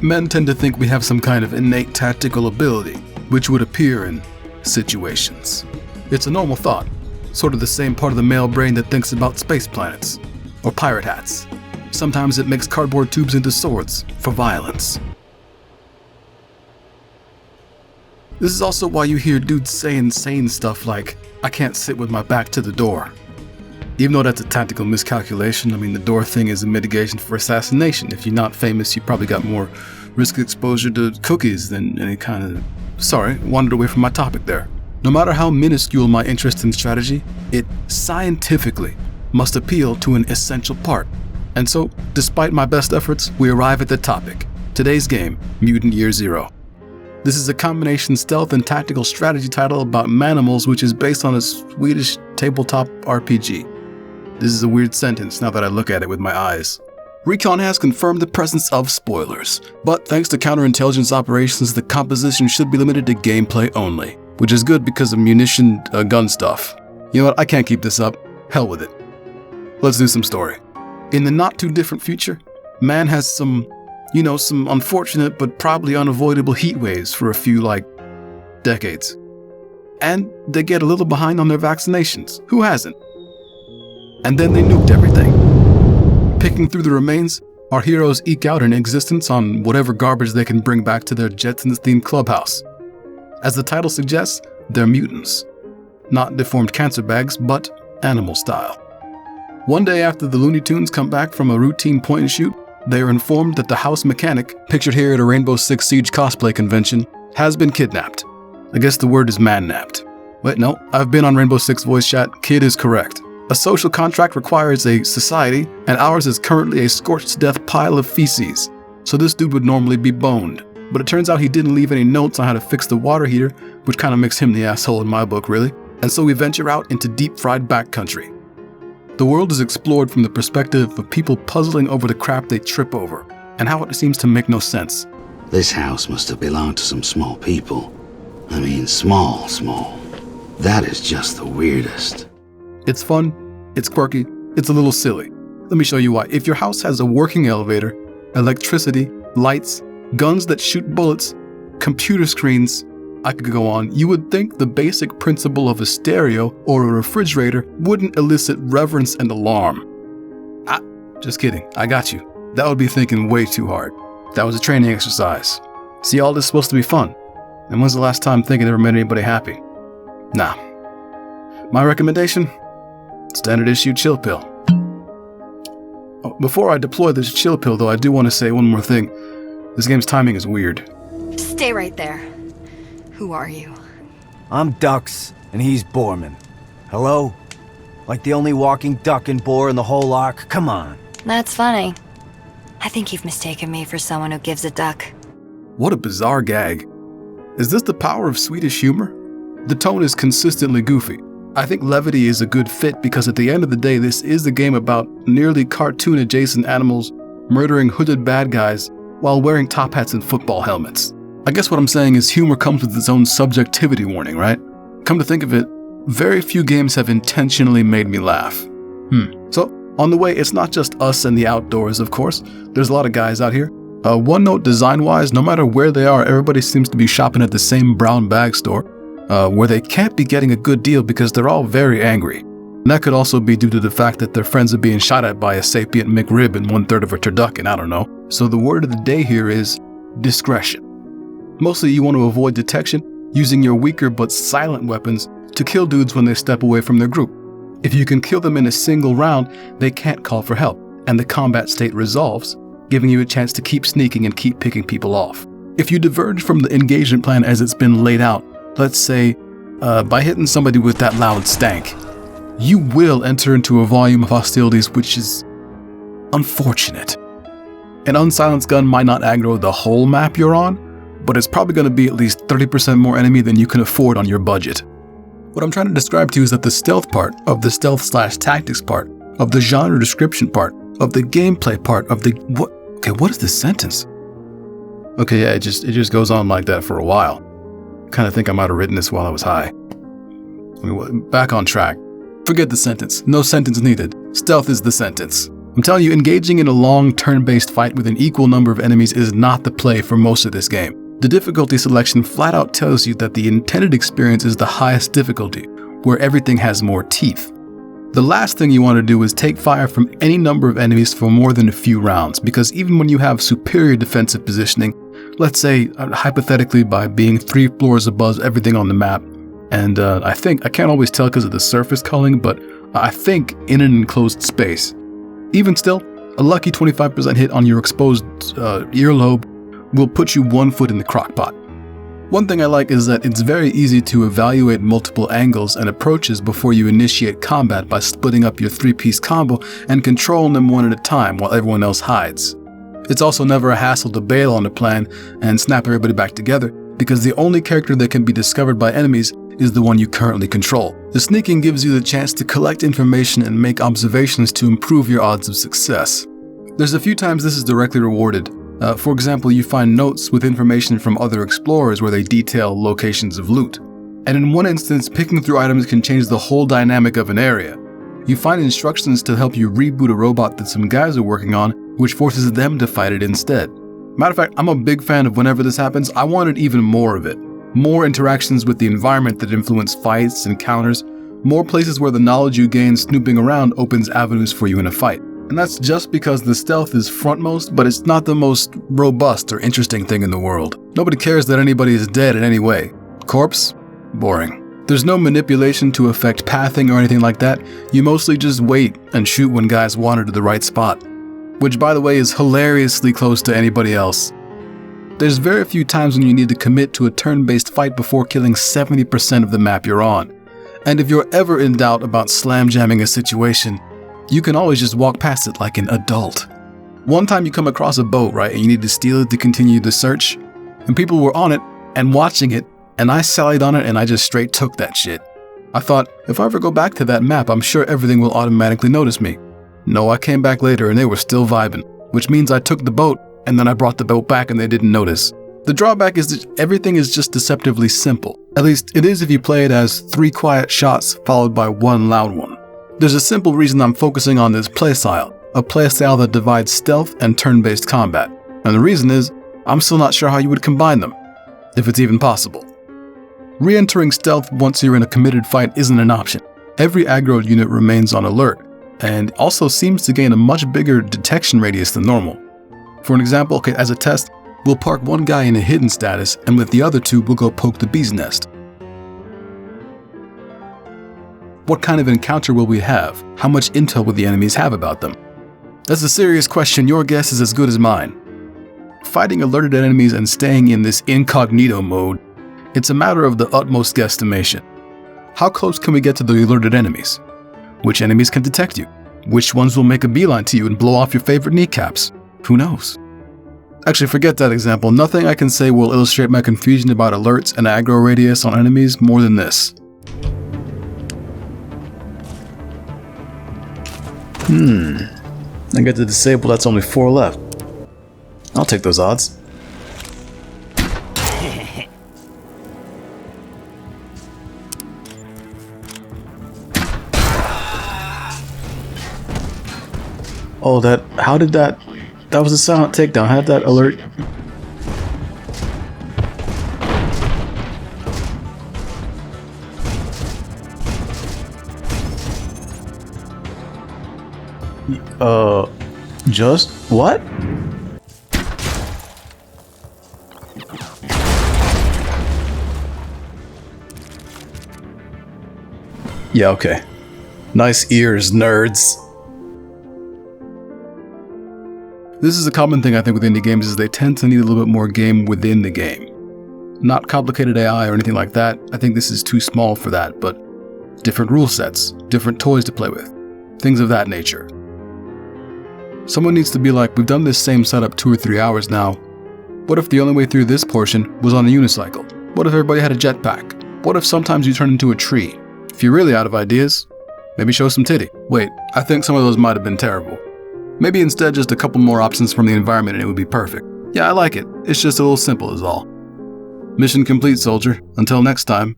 Men tend to think we have some kind of innate tactical ability, which would appear in situations. It's a normal thought, sort of the same part of the male brain that thinks about space planets, or pirate hats. Sometimes it makes cardboard tubes into swords, for violence. This is also why you hear dudes say insane stuff like, "I can't sit with my back to the door." Even though that's a tactical miscalculation, the door thing is a mitigation for assassination. If you're not famous, you probably got more risk exposure to cookies than any kind of... Sorry, wandered away from my topic there. No matter how minuscule my interest in strategy, it scientifically must appeal to an essential part. And so, despite my best efforts, we arrive at the topic. Today's game, Mutant Year Zero. This is a combination stealth and tactical strategy title about manimals, which is based on a Swedish tabletop RPG. This is a weird sentence now that I look at it with my eyes. Recon has confirmed the presence of spoilers, but thanks to counterintelligence operations, the composition should be limited to gameplay only, which is good because of munition, gun stuff. You know what, I can't keep this up. Hell with it. Let's do some story. In the not too different future, man has some unfortunate but probably unavoidable heat waves for a few, decades. And they get a little behind on their vaccinations. Who hasn't? And then they nuked everything. Picking through the remains, our heroes eke out an existence on whatever garbage they can bring back to their Jetsons-themed clubhouse. As the title suggests, they're mutants. Not deformed cancer bags, but animal style. One day after the Looney Tunes come back from a routine point and shoot, they are informed that the house mechanic, pictured here at a Rainbow Six Siege cosplay convention, has been kidnapped. I guess the word is man-napped. Wait, no, I've been on Rainbow Six voice chat, kid is correct. A social contract requires a society, and ours is currently a scorched-to-death pile of feces, so this dude would normally be boned. But it turns out he didn't leave any notes on how to fix the water heater, which kind of makes him the asshole in my book, really. And so we venture out into deep-fried backcountry. The world is explored from the perspective of people puzzling over the crap they trip over, and how it seems to make no sense. This house must have belonged to some small people. Small. That is just the weirdest. It's fun, it's quirky, it's a little silly. Let me show you why. If your house has a working elevator, electricity, lights, guns that shoot bullets, computer screens, I could go on, you would think the basic principle of a stereo or a refrigerator wouldn't elicit reverence and alarm. Just kidding, I got you. That would be thinking way too hard. That was a training exercise. See, all this is supposed to be fun. And when's the last time thinking ever made anybody happy? Nah. My recommendation? Standard issue chill pill. Before I deploy this chill pill though, I do want to say one more thing. This game's timing is weird. Stay right there. Who are you? I'm Dux, and he's Borman. Hello? Like the only walking duck and boar in the whole ark? Come on. That's funny. I think you've mistaken me for someone who gives a duck. What a bizarre gag. Is this the power of Swedish humor? The tone is consistently goofy. I think levity is a good fit because at the end of the day, this is a game about nearly cartoon-adjacent animals murdering hooded bad guys while wearing top hats and football helmets. I guess what I'm saying is humor comes with its own subjectivity warning, right? Come to think of it, very few games have intentionally made me laugh. So, on the way, it's not just us and the outdoors, of course. There's a lot of guys out here. One note design-wise, no matter where they are, everybody seems to be shopping at the same brown bag store, where they can't be getting a good deal because they're all very angry. And that could also be due to the fact that their friends are being shot at by a sapient McRib and 1/3 of a turducken, I don't know. So the word of the day here is discretion. Mostly you want to avoid detection, using your weaker but silent weapons to kill dudes when they step away from their group. If you can kill them in a single round, they can't call for help, and the combat state resolves, giving you a chance to keep sneaking and keep picking people off. If you diverge from the engagement plan as it's been laid out, let's say, by hitting somebody with that loud stank, you will enter into a volume of hostilities which is unfortunate. An unsilenced gun might not aggro the whole map you're on, but it's probably going to be at least 30% more enemy than you can afford on your budget. What I'm trying to describe to you is that the stealth part, of the stealth/tactics part, of the genre description part, of the gameplay part, of the... what is this sentence? Okay, yeah, it just goes on like that for a while. Kind of think I might have written this while I was high. Back on track. Forget the sentence. No sentence needed. Stealth is the sentence. I'm telling you, engaging in a long turn-based fight with an equal number of enemies is not the play for most of this game. The difficulty selection flat out tells you that the intended experience is the highest difficulty, where everything has more teeth. The last thing you want to do is take fire from any number of enemies for more than a few rounds, because even when you have superior defensive positioning, let's say hypothetically by being 3 floors above everything on the map, and I can't always tell because of the surface culling, but I think in an enclosed space. Even still, a lucky 25% hit on your exposed earlobe will put you 1 foot in the crockpot. One thing I like is that it's very easy to evaluate multiple angles and approaches before you initiate combat by splitting up your 3-piece combo and controlling them one at a time while everyone else hides. It's also never a hassle to bail on a plan and snap everybody back together, because the only character that can be discovered by enemies is the one you currently control. The sneaking gives you the chance to collect information and make observations to improve your odds of success. There's a few times this is directly rewarded. For example, you find notes with information from other explorers where they detail locations of loot. And in one instance, picking through items can change the whole dynamic of an area. You find instructions to help you reboot a robot that some guys are working on, which forces them to fight it instead. Matter of fact, I'm a big fan of whenever this happens, I wanted even more of it. More interactions with the environment that influence fights and counters, more places where the knowledge you gain snooping around opens avenues for you in a fight. And that's just because the stealth is frontmost, but it's not the most robust or interesting thing in the world. Nobody cares that anybody is dead in any way. Corpse? Boring. There's no manipulation to affect pathing or anything like that. You mostly just wait and shoot when guys wander to the right spot. Which, by the way, is hilariously close to anybody else. There's very few times when you need to commit to a turn-based fight before killing 70% of the map you're on. And if you're ever in doubt about slam jamming a situation, you can always just walk past it like an adult. One time you come across a boat, right, and you need to steal it to continue the search, and people were on it and watching it, and I sallied on it and I just straight took that shit. I thought, if I ever go back to that map, I'm sure everything will automatically notice me. No, I came back later and they were still vibing, which means I took the boat and then I brought the boat back and they didn't notice. The drawback is that everything is just deceptively simple. At least it is if you play it as 3 quiet shots followed by 1 loud one. There's a simple reason I'm focusing on this playstyle, a playstyle that divides stealth and turn-based combat. And the reason is, I'm still not sure how you would combine them, if it's even possible. Re-entering stealth once you're in a committed fight isn't an option. Every aggro unit remains on alert, and also seems to gain a much bigger detection radius than normal. For an example, as a test, we'll park one guy in a hidden status, and with the other 2, we'll go poke the bee's nest. What kind of encounter will we have? How much intel will the enemies have about them? That's a serious question. Your guess is as good as mine. Fighting alerted enemies and staying in this incognito mode, it's a matter of the utmost guesstimation. How close can we get to the alerted enemies? Which enemies can detect you? Which ones will make a beeline to you and blow off your favorite kneecaps? Who knows? Actually, forget that example. Nothing I can say will illustrate my confusion about alerts and aggro radius on enemies more than this. I get to disable, that's only 4 left. I'll take those odds. Oh, how did that was a silent takedown. How did that alert? Just what? Yeah, okay. Nice ears, nerds. This is a common thing I think with indie games is they tend to need a little bit more game within the game. Not complicated AI or anything like that. I think this is too small for that, but different rule sets, different toys to play with, things of that nature. Someone needs to be like, we've done this same setup 2 or 3 hours now. What if the only way through this portion was on a unicycle? What if everybody had a jetpack? What if sometimes you turn into a tree? If you're really out of ideas, maybe show some titty. Wait, I think some of those might have been terrible. Maybe instead just a couple more options from the environment and it would be perfect. Yeah, I like it. It's just a little simple is all. Mission complete, soldier. Until next time.